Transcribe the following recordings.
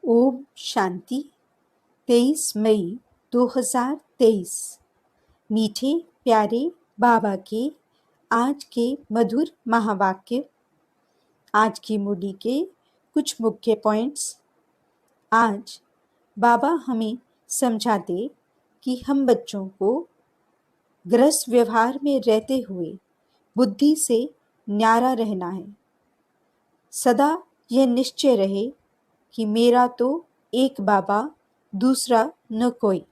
ओम शांति। 23 मई 2023। मीठे प्यारे बाबा के आज के मधुर महावाक्य। आज की मुरली के कुछ मुख्य पॉइंट्स। आज बाबा हमें समझाते कि हम बच्चों को गृहस्थ व्यवहार में रहते हुए बुद्धि से न्यारा रहना है। सदा यह निश्चय रहे कि मेरा तो एक बाबा, दूसरा न कोई।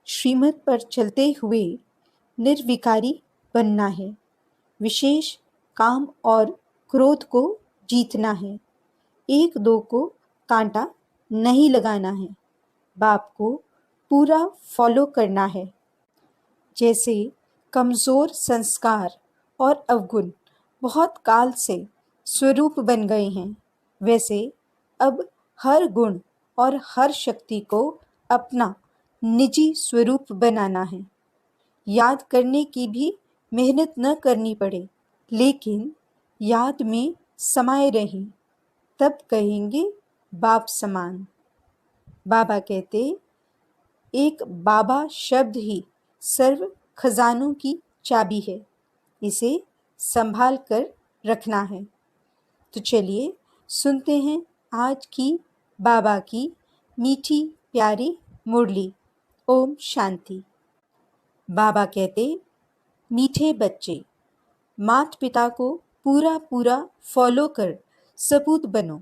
श्रीमत पर चलते हुए निर्विकारी बनना है। विशेष काम और क्रोध को जीतना है। एक दो को कांटा नहीं लगाना है। बाप को पूरा फॉलो करना है। जैसे कमज़ोर संस्कार और अवगुण बहुत काल से स्वरूप बन गए हैं, वैसे अब हर गुण और हर शक्ति को अपना निजी स्वरूप बनाना है। याद करने की भी मेहनत न करनी पड़े, लेकिन याद में समाये रहें, तब कहेंगे बाप समान। बाबा कहते, एक बाबा शब्द ही सर्व खजानों की चाबी है, इसे संभाल कर रखना है। तो चलिए सुनते हैं आज की बाबा की मीठी प्यारी मुरली। ओम शांति। बाबा कहते, मीठे बच्चे, माता पिता को पूरा पूरा फॉलो कर सपूत बनो।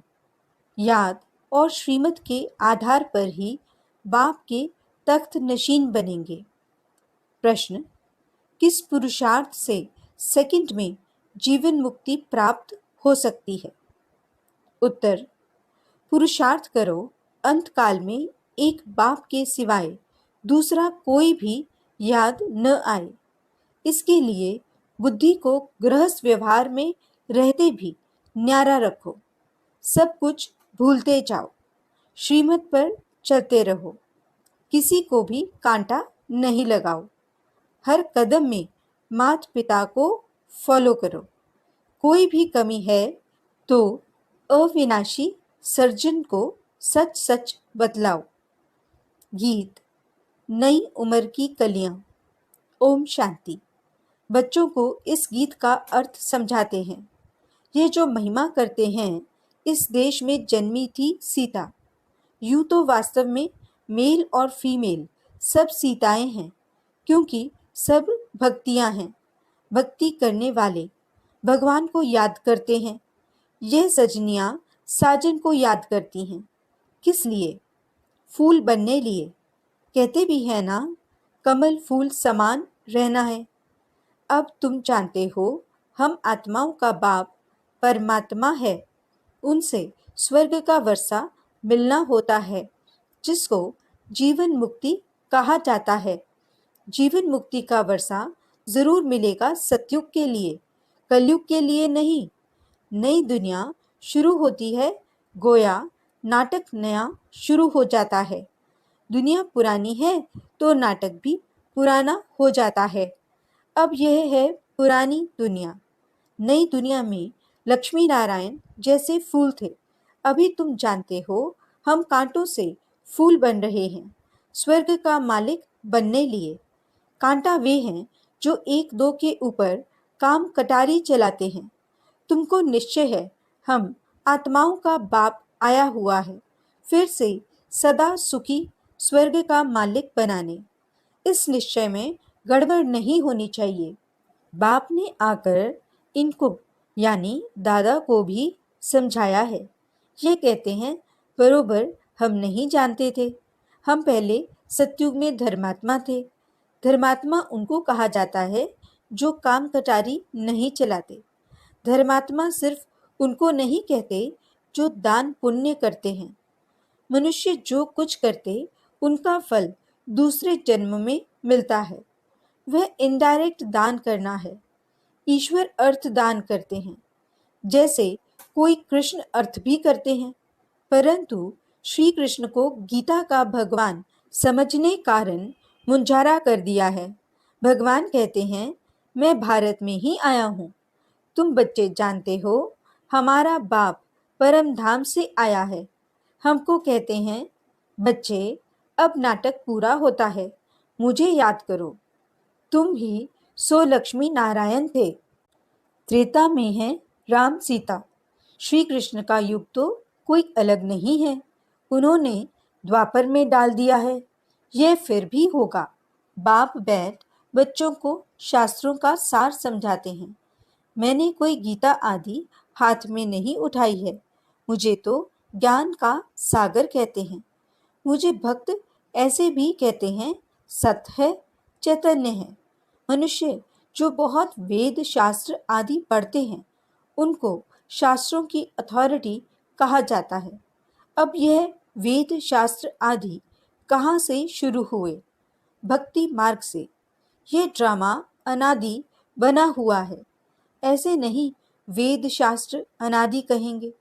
याद और श्रीमत के आधार पर ही बाप के तख्त नशीन बनेंगे। प्रश्न, किस पुरुषार्थ से सेकंड में जीवन मुक्ति प्राप्त हो सकती है? उत्तर, पुरुषार्थ करो अंतकाल में एक बाप के सिवाय दूसरा कोई भी याद न आए। इसके लिए बुद्धि को गृहस्थ व्यवहार में रहते भी न्यारा रखो। सब कुछ भूलते जाओ। श्रीमत पर चलते रहो। किसी को भी कांटा नहीं लगाओ। हर कदम में माता पिता को फॉलो करो। कोई भी कमी है तो अविनाशी सर्जन को सच सच बतलाओ। गीत, नई उम्र की कलियां। ओम शांति। बच्चों को इस गीत का अर्थ समझाते हैं। ये जो महिमा करते हैं, इस देश में जन्मी थी सीता। यूं तो वास्तव में मेल और फीमेल सब सीताएं हैं, क्योंकि सब भक्तियां हैं। भक्ति करने वाले भगवान को याद करते हैं। यह सजनियां साजन को याद करती हैं। किस लिए? फूल बनने लिए। कहते भी हैं ना, कमल फूल समान रहना है। अब तुम जानते हो, हम आत्माओं का बाप परमात्मा है। उनसे स्वर्ग का वर्षा मिलना होता है, जिसको जीवन मुक्ति कहा जाता है। जीवन मुक्ति का वर्षा जरूर मिलेगा सतयुग के लिए, कलयुग के लिए नहीं। नई दुनिया शुरू होती है, गोया नाटक नया शुरू हो जाता है। दुनिया पुरानी है तो नाटक भी पुराना हो जाता है। अब यह है पुरानी दुनिया। नई दुनिया में लक्ष्मी नारायण जैसे फूल थे। अभी तुम जानते हो, हम कांटों से फूल बन रहे हैं, स्वर्ग का मालिक बनने लिए। कांटा वे हैं जो एक दो के ऊपर काम कटारी चलाते हैं। तुमको निश्चय है, हम आत्माओं का बाप आया हुआ है, फिर से सदा सुखी स्वर्ग का मालिक बनाने। इस निश्चय में गड़बड़ नहीं होनी चाहिए। बाप ने आकर इनको यानी दादा को भी समझाया है। ये कहते हैं, बरोबर हम नहीं जानते थे। हम पहले सतयुग में धर्मात्मा थे। धर्मात्मा उनको कहा जाता है जो काम कटारी नहीं चलाते। धर्मात्मा सिर्फ उनको नहीं कहते जो दान पुण्य करते हैं। मनुष्य जो कुछ करते, उनका फल दूसरे जन्म में मिलता है। वह इनडायरेक्ट दान करना है। ईश्वर अर्थ दान करते हैं, जैसे कोई कृष्ण अर्थ भी करते हैं। परंतु श्री कृष्ण को गीता का भगवान समझने कारण मुंजारा कर दिया है। भगवान कहते हैं, मैं भारत में ही आया हूँ। तुम बच्चे जानते हो, हमारा बाप परम धाम से आया है। हमको कहते हैं, बच्चे अब नाटक पूरा होता है, मुझे याद करो, तुम ही सो लक्ष्मी नारायण थे। त्रेता में है राम सीता, श्री कृष्ण का युग तो कोई अलग नहीं है, उन्होंने द्वापर में डाल दिया है, यह फिर भी होगा। बाप बैठ बच्चों को शास्त्रों का सार समझाते हैं। मैंने कोई गीता आदि हाथ में नहीं उठाई है, मुझे तो ज्ञान का सागर कहते हैं। मुझे भक्त ऐसे भी कहते हैं, सत है, चैतन्य है। मनुष्य जो बहुत वेद शास्त्र आदि पढ़ते हैं, उनको शास्त्रों की अथॉरिटी कहा जाता है। अब यह वेद शास्त्र आदि कहाँ से शुरू हुए? भक्ति मार्ग से। यह ड्रामा अनादि बना हुआ है। ऐसे नहीं वेद शास्त्र अनादि कहेंगे।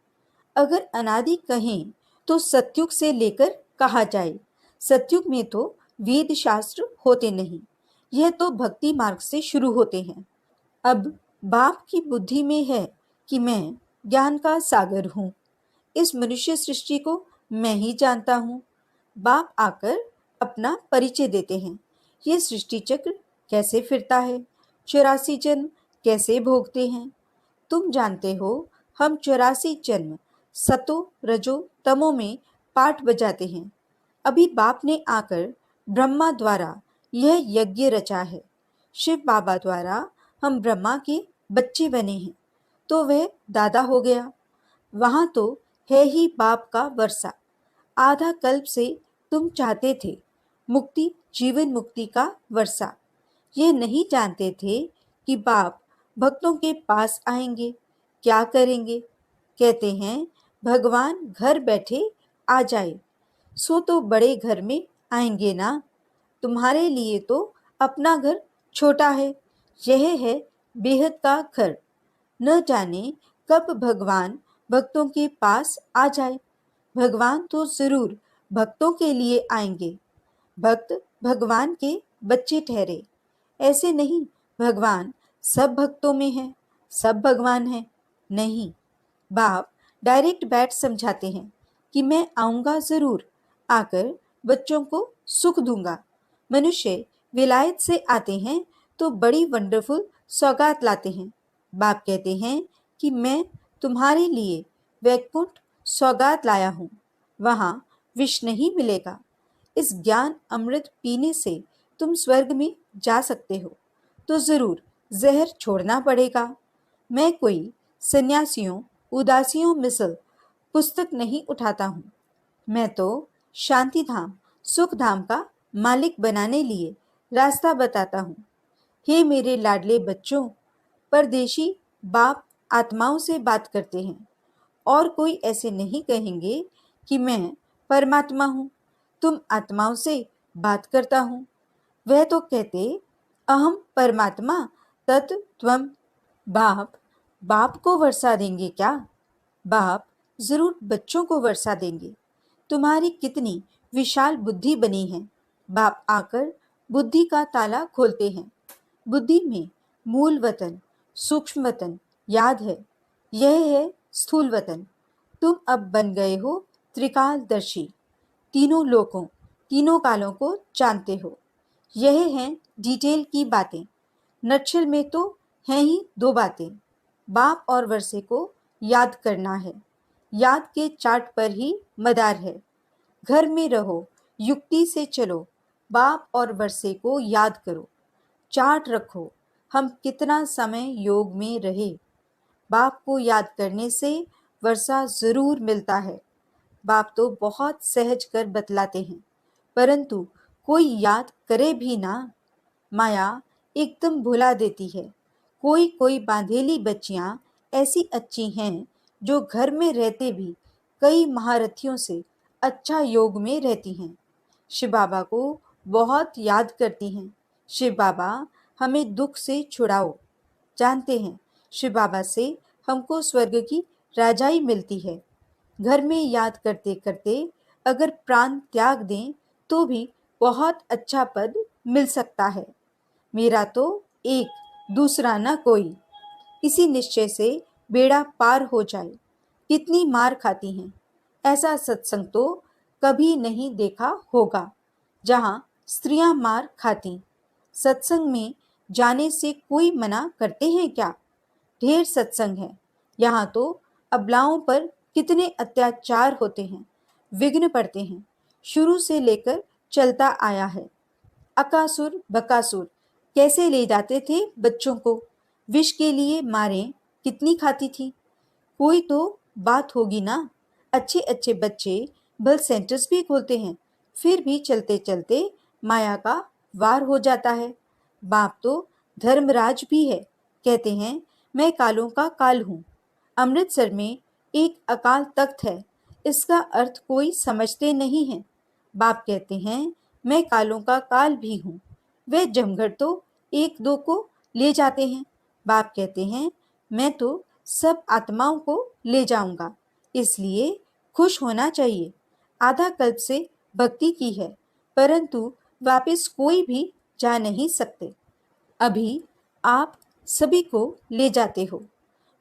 अगर अनादि कहें तो सतयुग से लेकर कहा जाए। सतयुग में तो वेद शास्त्र होते नहीं, यह तो भक्ति मार्ग से शुरू होते हैं। अब बाप की बुद्धि में है कि मैं ज्ञान का सागर हूँ, इस मनुष्य सृष्टि को मैं ही जानता हूँ। बाप आकर अपना परिचय देते हैं। ये सृष्टि चक्र कैसे फिरता है, 84 जन्म कैसे भोगते हैं। तुम जानते हो, हम 84 जन्म सतो रजो तमो में पाठ बजाते हैं। अभी बाप ने आकर ब्रह्मा द्वारा यह यज्ञ रचा है। शिव बाबा द्वारा हम ब्रह्मा के बच्चे बने हैं, तो वह दादा हो गया। वहां तो है ही बाप का वर्षा। आधा कल्प से तुम चाहते थे मुक्ति, जीवन मुक्ति का वर्षा। ये नहीं जानते थे कि बाप भक्तों के पास आएंगे, क्या करेंगे। कहते हैं, भगवान घर बैठे आ जाए, सो तो बड़े घर में आएंगे ना। तुम्हारे लिए तो अपना घर छोटा है, यह है बेहद का घर। न जाने कब भगवान भक्तों के पास आ जाए। भगवान तो जरूर भक्तों के लिए आएंगे। भक्त भगवान के बच्चे ठहरे। ऐसे नहीं भगवान सब भक्तों में है, सब भगवान है, नहीं। बाप डायरेक्ट बैठ समझाते हैं कि मैं आऊंगा जरूर, आकर बच्चों को सुख दूंगा। मनुष्य विलायत से आते हैं तो बड़ी वंडरफुल सौगात लाते हैं। बाप कहते हैं कि मैं तुम्हारे लिए वैकुंठ सौगात लाया हूँ, वहाँ विष नहीं मिलेगा। इस ज्ञान अमृत पीने से तुम स्वर्ग में जा सकते हो, तो जरूर जहर छोड़ना पड़ेगा। मैं कोई सन्यासियों उदासियों मिसल पुस्तक नहीं उठाता हूँ। मैं तो शांति धाम सुख धाम का मालिक बनाने लिए रास्ता बताता हूँ। हे मेरे लाडले बच्चों, परदेशी बाप आत्माओं से बात करते हैं, और कोई ऐसे नहीं कहेंगे कि मैं परमात्मा हूँ, तुम आत्माओं से बात करता हूँ। वह तो कहते, अहम परमात्मा तत् त्वम। बाप बाप को वर्षा देंगे क्या? बाप जरूर बच्चों को वर्षा देंगे। तुम्हारी कितनी विशाल बुद्धि बनी है। बाप आकर बुद्धि का ताला खोलते हैं। बुद्धि में मूल वतन, सूक्ष्म वतन याद है, यह है स्थूल वतन। तुम अब बन गए हो त्रिकालदर्शी, तीनों लोकों तीनों कालों को जानते हो। यह है डिटेल की बातें। नक्शल में तो हैं ही दो बातें, बाप और वर्षे को याद करना है। याद के चार्ट पर ही मदार है। घर में रहो, युक्ति से चलो, बाप और वर्षे को याद करो। चार्ट रखो, हम कितना समय योग में रहे। बाप को याद करने से वर्षा जरूर मिलता है। बाप तो बहुत सहज कर बतलाते हैं, परंतु कोई याद करे भी ना, माया एकदम भुला देती है। कोई कोई बांधेली बच्चियां ऐसी अच्छी हैं जो घर में रहते भी कई महारथियों से अच्छा योग में रहती हैं। शिव बाबा को बहुत याद करती हैं। शिव बाबा हमें दुख से छुड़ाओ। जानते हैं, शिव बाबा से हमको स्वर्ग की राजाई मिलती है। घर में याद करते करते अगर प्राण त्याग दें तो भी बहुत अच्छा पद मिल सकता है। मेरा तो एक, दूसरा न कोई। इसी निश्चय से बेड़ा पार हो जाए। कितनी मार खाती हैं, ऐसा सत्संग तो कभी नहीं देखा होगा जहाँ स्त्रियां मार खाती। सत्संग में जाने से कोई मना करते हैं क्या? ढेर सत्संग है। यहाँ तो अबलाओं पर कितने अत्याचार होते हैं, विघ्न पड़ते हैं, शुरू से लेकर चलता आया है। अकासुर बकासुर कैसे ले जाते थे बच्चों को, विष के लिए मारें कितनी खाती थी। कोई तो बात होगी ना। अच्छे अच्छे बच्चे बल सेंटर्स भी खोलते हैं, फिर भी चलते चलते माया का वार हो जाता है। बाप तो धर्मराज भी है, कहते हैं मैं कालों का काल हूँ। अमृतसर में एक अकाल तख्त है, इसका अर्थ कोई समझते नहीं है। बाप कहते हैं मैं कालों का काल भी हूँ। वे जमघट तो एक दो को ले जाते हैं। बाप कहते हैं मैं तो सब आत्माओं को ले जाऊंगा, इसलिए खुश होना चाहिए। आधा कल्प से भक्ति की है, परंतु वापस कोई भी जा नहीं सकते। अभी आप सभी को ले जाते हो।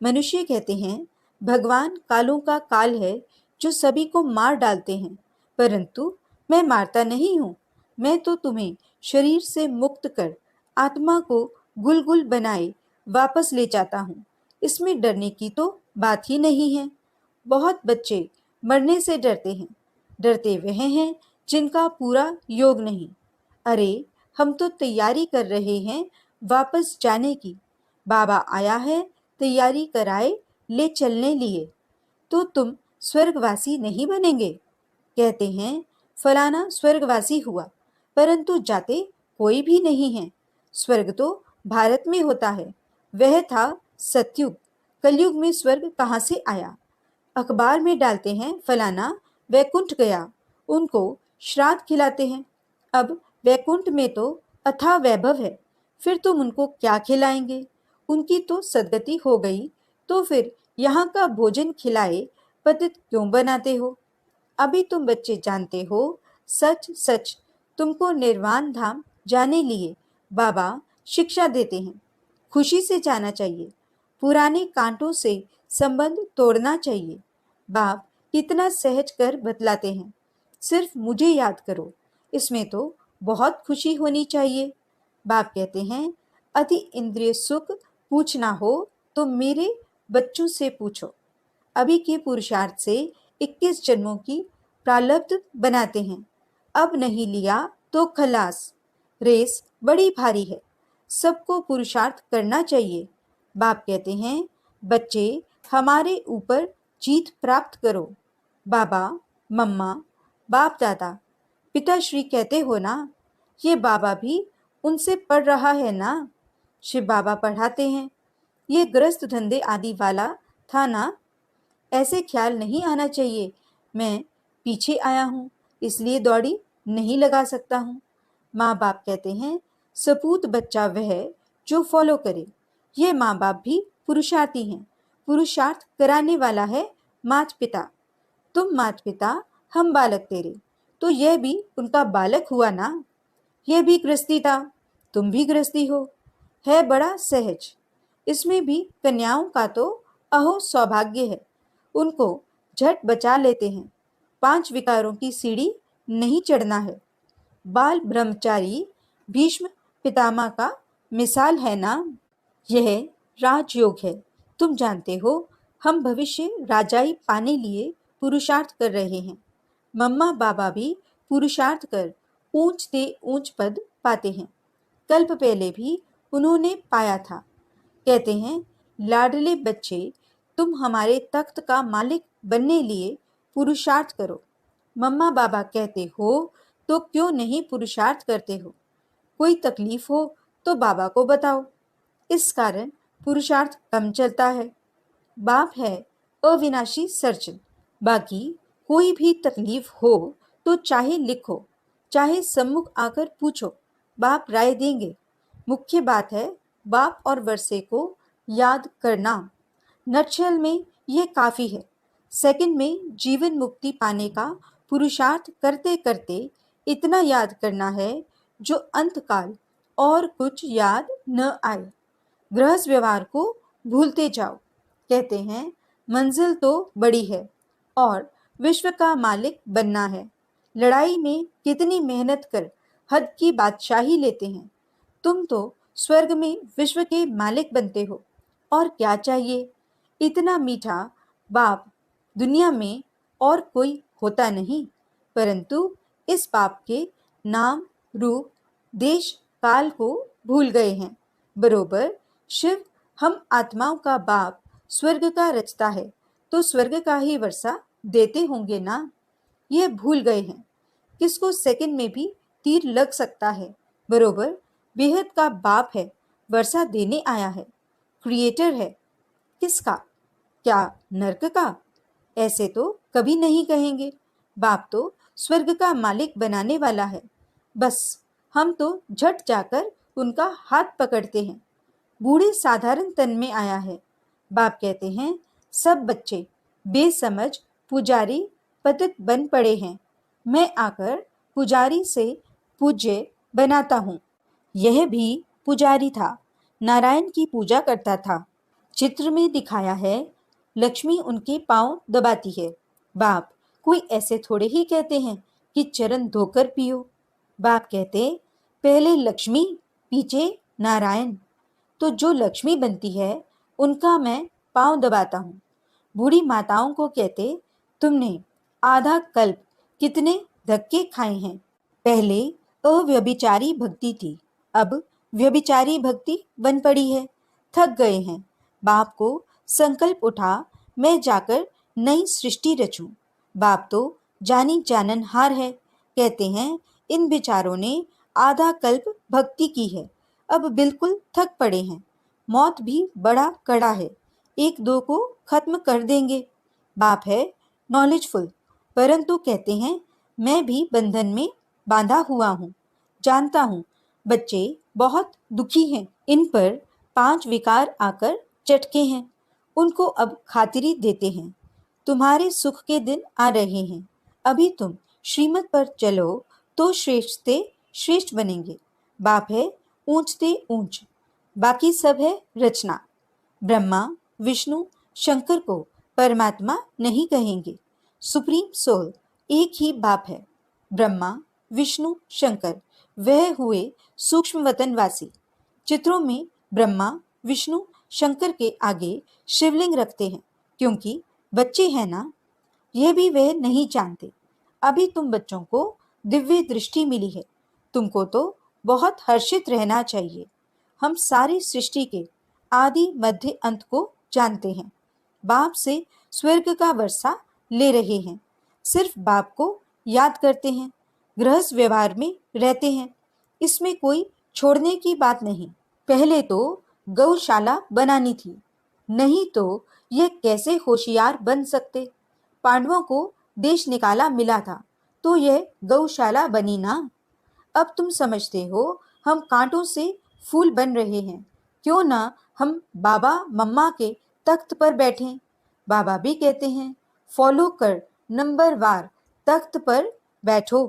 मनुष्य कहते हैं भगवान कालों का काल है जो सभी को मार डालते हैं, परंतु मैं मारता नहीं हूँ। मैं तो तुम्हें शरीर से मुक्त कर आत्मा को गुलगुल बनाए वापस ले जाता हूँ। इसमें डरने की तो बात ही नहीं है। बहुत बच्चे मरने से डरते हैं। डरते वह हैं जिनका पूरा योग नहीं। अरे हम तो तैयारी कर रहे हैं वापस जाने की। बाबा आया है तैयारी कराए ले चलने लिए। तो तुम स्वर्गवासी नहीं बनेंगे। कहते हैं फलाना स्वर्गवासी हुआ, परंतु जाते कोई भी नहीं है। स्वर्ग तो भारत में होता है। वह था सतयुग। कलयुग में स्वर्ग कहाँ से आया? अखबार में डालते हैं फलाना वैकुंठ गया, उनको श्राद्ध खिलाते हैं। अब वैकुंठ में तो अथाह वैभव है, फिर तुम उनको क्या खिलाएंगे? उनकी तो सदगति हो गई, तो फिर यहाँ का भोजन खिलाए पतित क्यों बनाते हो? अभी तुम बच्चे जानते हो, सच सच तुमको निर्वाण धाम जाने लिए बाबा शिक्षा देते हैं। खुशी से जाना चाहिए, पुराने कांटों से संबंध तोड़ना चाहिए। बाप कितना सहज कर बतलाते हैं, सिर्फ मुझे याद करो। इसमें तो बहुत खुशी होनी चाहिए। बाप कहते हैं अति इंद्रिय सुख पूछना हो तो मेरे बच्चों से पूछो। अभी के पुरुषार्थ से 21 जन्मों की प्रारब्ध बनाते हैं। अब नहीं लिया तो खलास। रेस बड़ी भारी है, सबको पुरुषार्थ करना चाहिए। बाप कहते हैं बच्चे हमारे ऊपर जीत प्राप्त करो। बाबा मम्मा बाप दादा पिताश्री कहते हो ना, ये बाबा भी उनसे पढ़ रहा है ना। शिव बाबा पढ़ाते हैं ये ग्रस्त धंधे आदि वाला था ना। ऐसे ख्याल नहीं आना चाहिए मैं पीछे आया हूँ इसलिए दौड़ी नहीं लगा सकता हूँ। माँ बाप कहते हैं सपूत बच्चा वह जो फॉलो करे। ये माँ बाप भी पुरुषार्थी हैं। पुरुषार्थ कराने वाला है माता पिता। तुम माता पिता, हम बालक तेरे, तो यह भी उनका बालक हुआ ना। यह भी गृहस्थी था, तुम भी गृहस्थी हो। है बड़ा सहज। इसमें भी कन्याओं का तो अहो सौभाग्य है, उनको झट बचा लेते हैं। 5 विकारों की सीढ़ी नहीं चढ़ना है। बाल ब्रह्मचारी भीष्म पितामह का मिसाल है ना। यह राजयोग है। तुम जानते हो हम भविष्य राजाई पाने लिए पुरुषार्थ कर रहे हैं। मम्मा बाबा भी पुरुषार्थ कर ऊंच से ऊंच पद पाते हैं। कल्प पहले भी उन्होंने पाया था। कहते हैं लाडले बच्चे तुम हमारे तख्त का मालिक बनने लिए पुरुषार्थ करो। मम्मा बाबा कहते हो तो क्यों नहीं पुरुषार्थ करते हो? कोई तकलीफ हो तो बाबा को बताओ। इस कारण पुरुषार्थ कम चलता है। बाप है अविनाशी सर्जन। बाकी कोई भी तकलीफ हो तो चाहे लिखो, चाहे सम्मुख आकर पूछो, बाप राय देंगे। मुख्य बात है बाप और वर्षे को याद करना। नटशल में यह काफी है। सेकंड में जीवन मुक्ति पाने का पुरुषार्थ करते करते इतना याद करना है जो अंतकाल और कुछ याद न आए। गृहस्थ व्यवहार को भूलते जाओ। कहते हैं मंजिल तो बड़ी है और विश्व का मालिक बनना है। लड़ाई में कितनी मेहनत कर हद की बादशाही लेते हैं। तुम तो स्वर्ग में विश्व के मालिक बनते हो। और क्या चाहिए? इतना मीठा बाप दुनिया में और कोई होता नहीं, परंतु इस बाप के नाम, रूप, देश, काल को भूल गए हैं। बरोबर शिव हम आत्माओं का बाप स्वर्ग का रचता है, तो स्वर्ग का ही वर्षा देते होंगे ना। यह भूल गए हैं। किसको सेकंड में भी तीर लग सकता है। बरोबर बेहद का बाप है, वर्षा देने आया है, क्रिएटर है। किसका? क्या नर्क का? ऐसे तो कभी नहीं कहेंगे। बाप तो स्वर्ग का मालिक बनाने वाला है। बस हम तो झट जाकर उनका हाथ पकड़ते हैं। बूढ़े साधारण तन में आया है। बाप कहते हैं, सब बच्चे बेसमझ पुजारी पतित बन पड़े हैं। मैं आकर पुजारी से पूज्य बनाता हूँ। यह भी पुजारी था, नारायण की पूजा करता था। चित्र में दिखाया है, लक्ष्मी उनके पांव दबाती है। बाप कोई ऐसे थोड़े ही कहते हैं कि चरण धोकर पियो। बाप कहते, पहले लक्ष्मी, पीछे नारायण। तो जो लक्ष्मी बनती है उनका मैं पांव दबाता हूँ। बूढ़ी माताओं को कहते, तुमने आधा कल्प कितने धक्के खाए हैं। पहले अव्यभिचारी भक्ति थी, अब व्यभिचारी भक्ति बन पड़ी है। थक गए हैं। बाप को संकल्प उठा, मैं जाकर नई सृष्टि रचूं। बाप तो जानी जाननहार है। कहते हैं, इन विचारों ने आधा कल्प भक्ति की है, अब बिल्कुल थक पड़े हैं। मौत भी बड़ा कड़ा है, एक दो को खत्म कर देंगे। बाप है नॉलेजफुल, परंतु कहते हैं, मैं भी बंधन में बांधा हुआ हूँ। जानता हूँ बच्चे बहुत दुखी हैं। इन पर 5 विकार आकर चटके हैं। उनको अब खातिरी देते हैं। तुम्हारे सुख के दिन आ रहे हैं। अभी तुम श्रीमत पर चलो तो श्रेष्ठ से श्रेष्ठ बनेंगे। बाप है ऊंच से ऊंच, बाकी सब है रचना। ब्रह्मा, विष्णु, शंकर को परमात्मा नहीं कहेंगे। सुप्रीम सोल एक ही बाप है। ब्रह्मा, विष्णु, शंकर वह हुए सूक्ष्म वतनवासी। चित्रों में ब्रह्मा, विष्णु, शंकर के आगे शिवलिंग रखते हैं, क्योंकि बच्चे हैं ना। यह भी वह नहीं जानते। अभी तुम बच्चों को दिव्य दृष्टि मिली है। तुमको तो बहुत हर्षित रहना चाहिए। हम सारी सृष्टि के आदि मध्य अंत को जानते हैं। बाप से स्वर्ग का वर्षा ले रहे हैं। सिर्फ बाप को याद करते हैं, गृहस्थ व्यवहार में रहते हैं। इसमें कोई छोड़ने की बात नहीं। पहले तो गौशाला बनानी थी, नहीं तो यह कैसे होशियार बन सकते। पांडवों को देश निकाला मिला था, तो यह गौशाला बनी ना। अब तुम समझते हो हम कांटों से फूल बन रहे हैं। क्यों ना हम बाबा मम्मा के तख्त पर बैठें। बाबा भी कहते हैं, फॉलो कर नंबर वार तख्त पर बैठो।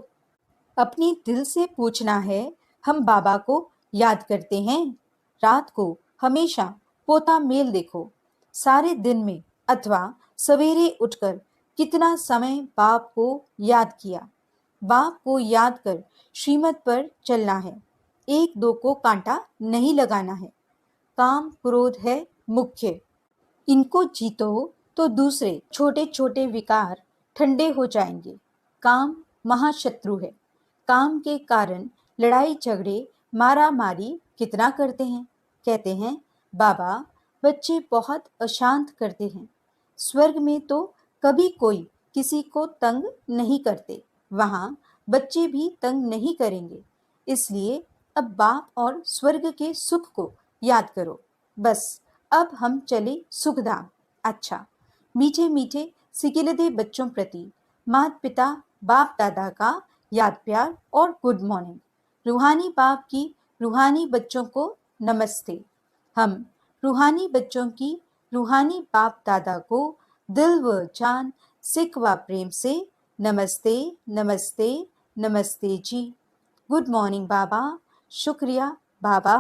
अपनी दिल से पूछना है, हम बाबा को याद करते हैं। रात को हमेशा पोता मेल देखो। सारे दिन में अथवा सवेरे उठकर कितना समय बाप को याद किया। बाप को याद कर श्रीमत पर चलना है। एक दो को कांटा नहीं लगाना है। काम क्रोध है मुख्य, इनको जीतो तो दूसरे छोटे छोटे विकार ठंडे हो जाएंगे। काम महाशत्रु है। काम के कारण लड़ाई झगड़े मारा मारी कितना करते हैं। कहते हैं, बाबा बच्चे बहुत अशांत करते हैं। स्वर्ग में तो कभी कोई किसी को तंग नहीं करते, वहाँ बच्चे भी तंग नहीं करेंगे। इसलिए अब बाप और स्वर्ग के सुख को याद करो। बस अब हम चले सुखधाम। अच्छा, मीठे मीठे सिकिलदे बच्चों प्रति माता पिता बाप दादा का याद प्यार और गुड मॉर्निंग। रूहानी बाप की रूहानी बच्चों को नमस्ते। हम रूहानी बच्चों की रूहानी बाप दादा को दिल व जान सिख व प्रेम से नमस्ते नमस्ते नमस्ते जी। गुड मॉर्निंग बाबा। शुक्रिया बाबा।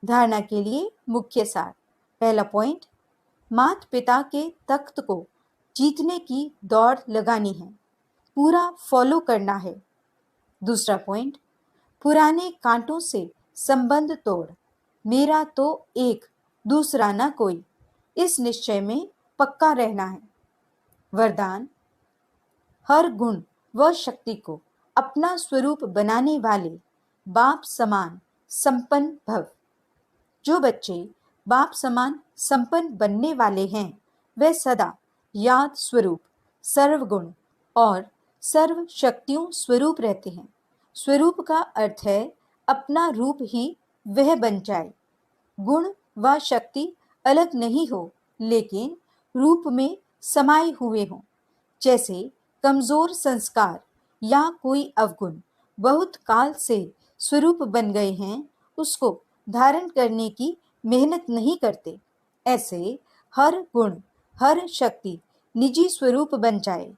धारणा के लिए मुख्य सार। पहला पॉइंट, माता पिता के तख्त को जीतने की दौड़ लगानी है, पूरा फॉलो करना है। दूसरा पॉइंट, पुराने कांटों से संबंध तोड़, मेरा तो एक दूसरा ना कोई, इस निश्चय में पक्का रहना है। वरदान, हर गुण व शक्ति को अपना स्वरूप बनाने वाले बाप समान संपन्न भव। जो बच्चे बाप समान संपन्न बनने वाले हैं वे सदा याद स्वरूप, सर्वगुण और सर्व शक्तियों स्वरूप रहते हैं। स्वरूप का अर्थ है अपना रूप ही वह बन जाए। गुण व शक्ति अलग नहीं हो, लेकिन रूप में समाये हुए हों। जैसे कमजोर संस्कार या कोई अवगुण बहुत काल से स्वरूप बन गए हैं, उसको धारण करने की मेहनत नहीं करते। ऐसे हर गुण, हर शक्ति निजी स्वरूप बन जाए,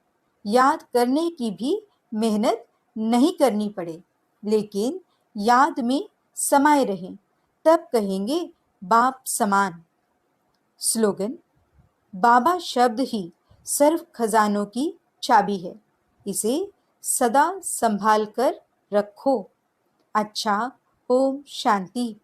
याद करने की भी मेहनत नहीं करनी पड़े, लेकिन याद में समाये रहें, तब कहेंगे बाप समान। स्लोगन, बाबा शब्द ही सर्व खजानों की चाबी है, इसे सदा संभाल कर रखो। अच्छा, ओम शांति।